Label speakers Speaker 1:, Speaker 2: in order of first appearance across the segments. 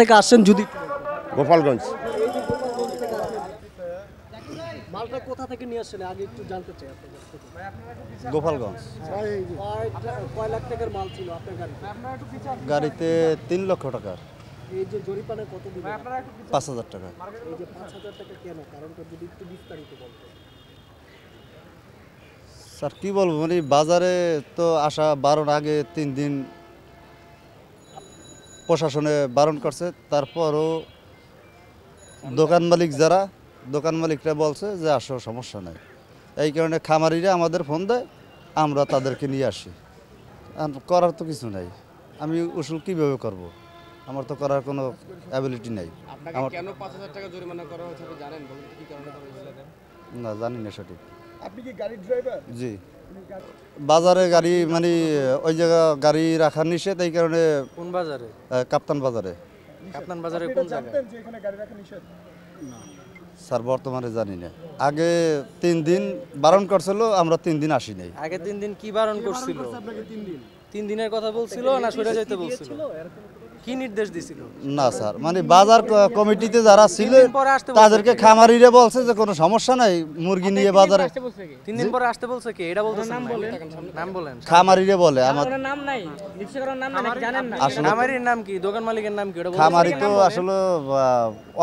Speaker 1: থেকে আসছেন যদি
Speaker 2: গোপালগঞ্জ।
Speaker 1: মালটা কোথা থেকে নিয়ে আসছেন আগে একটু জানতে চাই আপনার কাছ থেকে।
Speaker 3: গোপালগঞ্জ।
Speaker 1: কয় লাখ টাকার মাল ছিল আপনার
Speaker 3: গাড়িতে 3 লক্ষ টাকার।
Speaker 1: এই যে জরিপানা কত দিবেন?
Speaker 3: 5,000 টাকা।
Speaker 1: এই যে 5,000 টাকা কেন, কারণটা যদি একটু বিস্তারিত বলতেন।
Speaker 3: স্যার কি বলবো, মানে বাজারে তো আসা বারণ আগে 3 দিন প্রশাসনে বারণ করছে, তারপরও দোকান মালিকরা বলছে যে আসো, সমস্যা নাই। এই কারণে খামারিরা আমাদের ফোন দেয়, আমরা তাদেরকে নিয়ে আসি। আর করার তো কিছু নাই, আমি উসুল কীভাবে করব? আমার তো করার কোনো অ্যাবিলিটি নাই। আমার
Speaker 4: কেন 5,000 টাকা জরিমানা করা হয়েছে আপনি জানেন? বলুন কি কারণে করা হয়েছে?
Speaker 3: না, জানি না সঠিক।
Speaker 5: আপনি কি গাড়ির ড্রাইভার?
Speaker 3: জি, বাজারে গাড়ি মানে ওই জায়গা গাড়ি রাখার নিষেধ, এই কারণে।
Speaker 4: কোন বাজারে?
Speaker 3: কাপ্তান বাজারে।
Speaker 4: কাপ্তান বাজারে
Speaker 5: আপনি
Speaker 4: কোন
Speaker 5: এটা
Speaker 4: জায়গায়?
Speaker 5: জানতেন যে এখানে গাড়ি রাখা নিষেধ?
Speaker 3: স্যার বর্তমানে জানি না, আগে 3 দিন বারণ করছিল, আমরা 3 দিন আসি নাই।
Speaker 4: আগে 3 দিন কি বারণ করছিল?
Speaker 5: আপনাকে 3 দিন
Speaker 4: 3 দিনের কথা বলছিল না সরে যেতে বলছিল? কি নির্দেশ দিছিল?
Speaker 3: না স্যার, মানে বাজার কমিটিতে যারা ছিল
Speaker 4: পরে আসতে
Speaker 3: তাদেরকে খামারিরা বলছে যে কোনো সমস্যা নাই, মুরগি নিয়ে বাজারে।
Speaker 4: 3 দিন পরে আসতে বলছে কি? এটা বলতেছেন নাম বলেন। নাম বলেন।
Speaker 3: খামারিরা বলে আমার
Speaker 6: নাম নাই, রিকশা করার নাম নাই, জানেন না?
Speaker 3: আসলে
Speaker 4: খামারির নাম কি? দোকান মালিকের নাম কি? এটা বলতেছেন।
Speaker 3: খামারি তো আসলে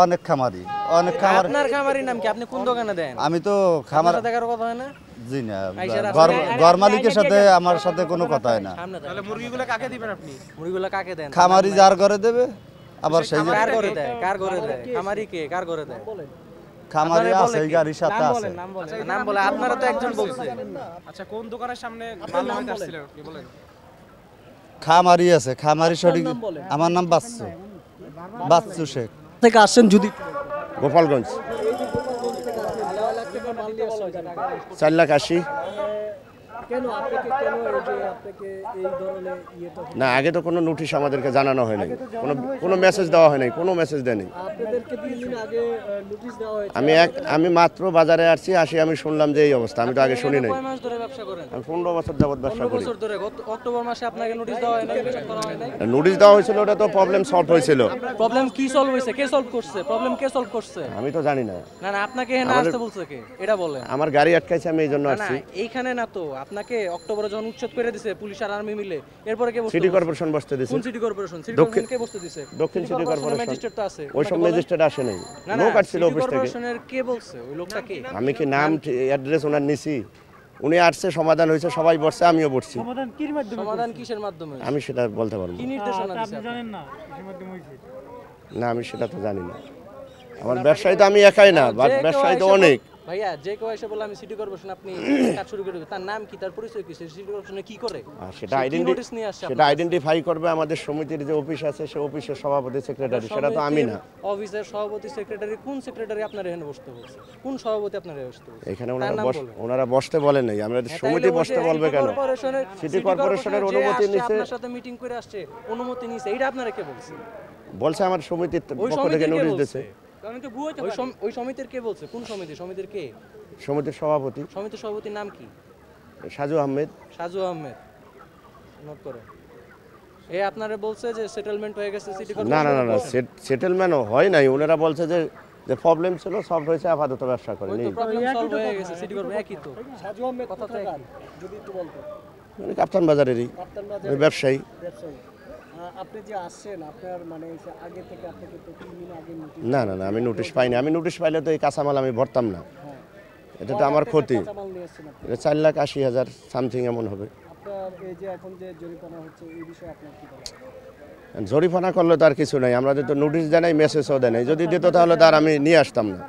Speaker 3: অনেক খামারি।
Speaker 4: আপনার খামারির নাম কি? আপনি কোন দোকানে দেন?
Speaker 3: আমি তো খামার
Speaker 4: সাথে কারো কথা হয় না?
Speaker 3: জি না,
Speaker 4: আইসার
Speaker 3: ঘর মালিকের সাথে আমার সাথে কোনো কথা হয় না।
Speaker 4: সামনে তাহলে মুরগিগুলো কাকে দিবেন আপনি? মুরগিগুলো কাকে দেন?
Speaker 3: খামারি যার ঘরে দেবে, আবার সেই যে
Speaker 4: কার করে দেয়? কার করে দেয়? খামারি কে? কার করে দেয়?
Speaker 3: খামারি
Speaker 4: আপনারা
Speaker 3: আছে,
Speaker 4: বলে
Speaker 3: এই
Speaker 4: কি?
Speaker 3: গাড়ির সাথে আছে।
Speaker 4: নাম বলে আপনারা তো একজন বলছে।
Speaker 7: আচ্ছা, কোন দোকানের সামনে মাল নামাইতে আসছিলেন আপনি বলেন?
Speaker 3: খামারি আছে, খামারি সঠিক। আমার নাম বাচ্চু শেখ।
Speaker 1: থেকে আসছেন যদি
Speaker 2: গোপালগঞ্জ।
Speaker 1: কয় লাখ টাকার মাল নিয়ে আসছেন?
Speaker 2: 4,80,000।
Speaker 1: কেন আপনাকে আপনাকে এই ধরনের ইয়েটা
Speaker 2: না, আগে তো কোনো নোটিশ আমাদেরকে জানানো হয় নাই, কোনো মেসেজ দেওয়া হয় নাই, কোনো মেসেজ দেয়নি।
Speaker 1: আপনাদেরকে 3 দিন আগে নোটিশ দেওয়া হয়েছে।
Speaker 2: আমি মাত্র বাজারে আসি আমি শুনলাম যে এই অবস্থা। আমি তো আগে শুনি নাই।
Speaker 4: কয় মাস ধরে ব্যবসা করেন?
Speaker 2: আমি 15 বছর যাবত ব্যবসা
Speaker 4: 15
Speaker 2: করি।
Speaker 4: বছর ধরে। গত অক্টোবর মাসে আপনাকে নোটিশ দেওয়া হয় নাই? চেক করা হয় নাই?
Speaker 2: নোটিশ দেওয়া হয়েছিল, ওটা তো প্রবলেম সলভ হয়েছিল।
Speaker 4: প্রবলেম কি সলভ হয়েছে? কে সলভ করছে? প্রবলেম কে সলভ করছে?
Speaker 2: আমি তো জানি না,
Speaker 4: না না, আপনাকে এখানে আসতে বলছে কে? এটা বলেন।
Speaker 2: আমার গাড়ি আটকাইছে, আমি এই জন্য
Speaker 4: না না,
Speaker 2: আসছি।
Speaker 4: এইখানে না তো। আপনাকে অক্টোবরে যখন উচ্ছেদ করে দিছে পুলিশ আর আর্মি মিলে, এরপরে কে বসতে
Speaker 2: সিটি
Speaker 4: বলছে?
Speaker 2: কর্পোরেশন বসতে দিছে।
Speaker 4: কোন সিটি কর্পোরেশন? সিটি
Speaker 2: দক্ষিণ-
Speaker 4: কর্পোরেশন কে বসতে দিছে?
Speaker 2: দক্ষিণ সিটি কর্পোরেশন
Speaker 4: ম্যাজিস্ট্রেট তো আছে।
Speaker 2: ওই সব
Speaker 4: ওনাকে বলেন।
Speaker 2: ম্যাজিস্ট্রেট আসে নাই,
Speaker 4: না না,
Speaker 2: লোক আসছিল
Speaker 4: সিটি
Speaker 2: অফিস থেকে।
Speaker 4: কর্পোরেশনের কে বলছে? ওই লোকটা কে?
Speaker 2: আমি কি নাম অ্যাড্রেস ওনার নিছি, উনি আসছে, সমাধান হয়েছে, সবাই বসছে, আমিও বসছি।
Speaker 4: সমাধান কিসের মাধ্যমে?
Speaker 2: আমি সেটা বলতে পারবো
Speaker 4: কি
Speaker 2: না।
Speaker 4: নির্দেশনা দিছে?
Speaker 6: আপনি জানেন না কিসের মাধ্যমে হয়েছে?
Speaker 2: না, আমি সেটা তো জানি না। আমার ব্যবসায়ী তো আমি একাই না,
Speaker 4: যে কেউ
Speaker 2: ব্যবসায়ী তো
Speaker 4: এসে
Speaker 2: অনেক।
Speaker 4: ভাইয়া, যে কেউ এসে বলে আমি সিটি কর্পোরেশন, আপনি কাজ শুরু করে দিবেন, তার নাম কি, তার পরিচয় কি, সিটি কর্পোরেশনে কি করে?
Speaker 2: আর সেটা
Speaker 4: সে কি নোটিশ নিয়ে আসছে
Speaker 2: সেটা
Speaker 4: আপনার কাছে?
Speaker 2: আইডেন্টিফাই করবে আমাদের সমিতির যে অফিস আছে, সে অফিসের সভাপতি, সেক্রেটারি, সেটা তো আমি না।
Speaker 4: অফিসের সভাপতি, সেক্রেটারি, কোন সেক্রেটারি আপনার এখানে বসতে বলছে? কোন সভাপতি আপনার এখানে বসতে বলছে?
Speaker 2: এখানে
Speaker 4: তার নাম বলেন।
Speaker 2: ওনারা বসতে বলেন নাই, আমরা
Speaker 4: হ্যাঁ,
Speaker 2: সমিতি
Speaker 4: তাইলে ওই
Speaker 2: বসতে
Speaker 4: যে
Speaker 2: বলবে কেন? সিটি কর্পোরেশনের
Speaker 4: যে
Speaker 2: অনুমতি
Speaker 4: আসছে,
Speaker 2: নিছে,
Speaker 4: আপনার সাথে মিটিং করে আসছে, অনুমতি নিছে, এটা আপনারা কে বলছে?
Speaker 2: বলছে আমার সমিতির
Speaker 4: ওই
Speaker 2: পক্ষ থেকে
Speaker 4: সমিতির কে
Speaker 2: নোটিশ
Speaker 4: বলছে?
Speaker 2: দিয়েছে।
Speaker 4: ওই সমিতির কে বলছে? কোন সমিতি? সমিতির কে?
Speaker 2: সমিতির সভাপতি
Speaker 4: সমিতির সভাপতির নাম কি?
Speaker 2: সাজু আহমেদ।
Speaker 4: সাজু আহমেদ। নোট করেন। আপনারা বলছে যে সেটেলমেন্ট হয়ে গেছে সিটি
Speaker 2: না না না না, সেটেলমেন্টও হয় নাই। ওনারা বলছে যে প্রবলেম ছিল, সলভ হয়েছে, আপাতত ব্যবসা করে
Speaker 4: ওই
Speaker 2: নেই।
Speaker 4: তো প্রবলেম সলভ হয়ে গেছে, সিটি কর্পোরেশন একই তো।
Speaker 1: সাজু আহমেদ
Speaker 4: কথা তো
Speaker 1: কোথাকার?
Speaker 4: একই।
Speaker 1: যদি একটু বলতেন।
Speaker 2: মানে কাপ্তান বাজারেরই
Speaker 1: কাপ্তান বাজার
Speaker 2: আমি ব্যবসায়ী।
Speaker 1: ব্যবসায়ী। আপনি যে আসছেন, আপনার মানে এসে আগে থেকে আপনাকে তো 3 দিন আগে নোটিশ।
Speaker 2: না না না, আমি নোটিশ পাইনি। আমি নোটিশ পাইলে তো এই কাঁচামাল আমি ভরতাম না,
Speaker 1: হ্যাঁ।
Speaker 2: এটা তো আমার ক্ষতি।
Speaker 1: কাঁচামাল নিয়ে এসেছেন আপনি।
Speaker 2: এটা 4,80,000 সামথিং এমন হবে।
Speaker 1: আপনার এই যে এখন যে জরিমানা হচ্ছে, এই বিষয়ে আপনার কি বলার?
Speaker 2: জরিমানা করলে তো আর কিছু নাই, আমাদের তো নোটিশ দেয় নাই, মেসেজও দেয় নাই। যদি দিত তাহলে তার আমি নিয়ে আসতাম না।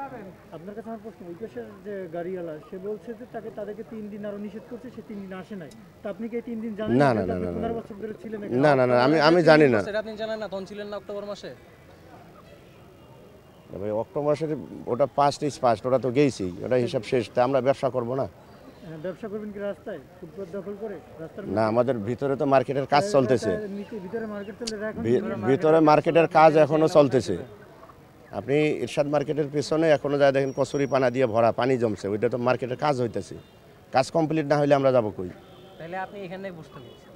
Speaker 6: আপনার কাছে আমার প্রশ্ন, ওই পাশের যে গাড়িওয়ালা সে বলছে যে তাদেরকে 3 দিন আরো নিষেধ করছে, সে 3 দিন আসে নাই। তা আপনি কি এই 3 দিন জানেন?
Speaker 2: না, না, না,
Speaker 6: আপনি
Speaker 2: না,
Speaker 6: 15 বছর ধরে ছিলেন এখানে?
Speaker 2: না না না, আমি জানি না।
Speaker 4: সেটা আপনি জানেন না? তখন ছিলেন না অক্টোবর মাসে?
Speaker 2: ভাই, অক্টোবর মাসের ওটা 5 ওটা তো গেছি, ওটা হিসাব শেষ। তা আমরা ব্যবসা করব না?
Speaker 6: ব্যবসা করবেন কি রাস্তায় ফুটপাত দখল করে? রাস্তার
Speaker 2: না, আমাদের ভিতরে তো মার্কেটের কাজ চলতেছে,
Speaker 6: ভিতরে মার্কেট চলে রাখুন।
Speaker 2: ভিতরে মার্কেটের কাজ এখনো চলতেছে। আপনি ইরশাদ মার্কেটের পেছনে এখনো যায় দেখেন, কচুরি পানা দিয়ে ভরা, পানি জমছে, ওইটা তো মার্কেটের কাজ হইতেছে। কাজ কমপ্লিট না হলে আমরা যাবো কই?
Speaker 4: তাহলে আপনি এখানে বসতে বলছেন?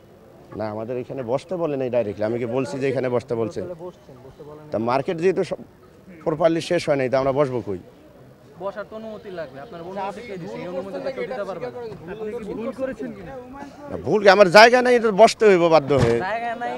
Speaker 2: না আমাদের এখানে বসতে বলে নাই ডাইরেক্টলি, আমি কি বলছি যে এখানে বসতে বলছে?
Speaker 4: তাহলে বসছেন, বসতে বলেন
Speaker 2: তা মার্কেট যেহেতু প্রপারলি শেষ হয় নাই, তা আমরা বসবো কই?
Speaker 4: বসার তো অনুমতি লাগবে, আপনার অনুমতি কে দিছে? এই অনুমতি তো কেউ দিতে পারবে না।
Speaker 6: আপনি কি ভুল করেছেন কিনা?
Speaker 2: না, ভুল কি, আমার জায়গা নাই, এটা বসতে হইব বাধ্য হয়ে।
Speaker 4: জায়গা নাই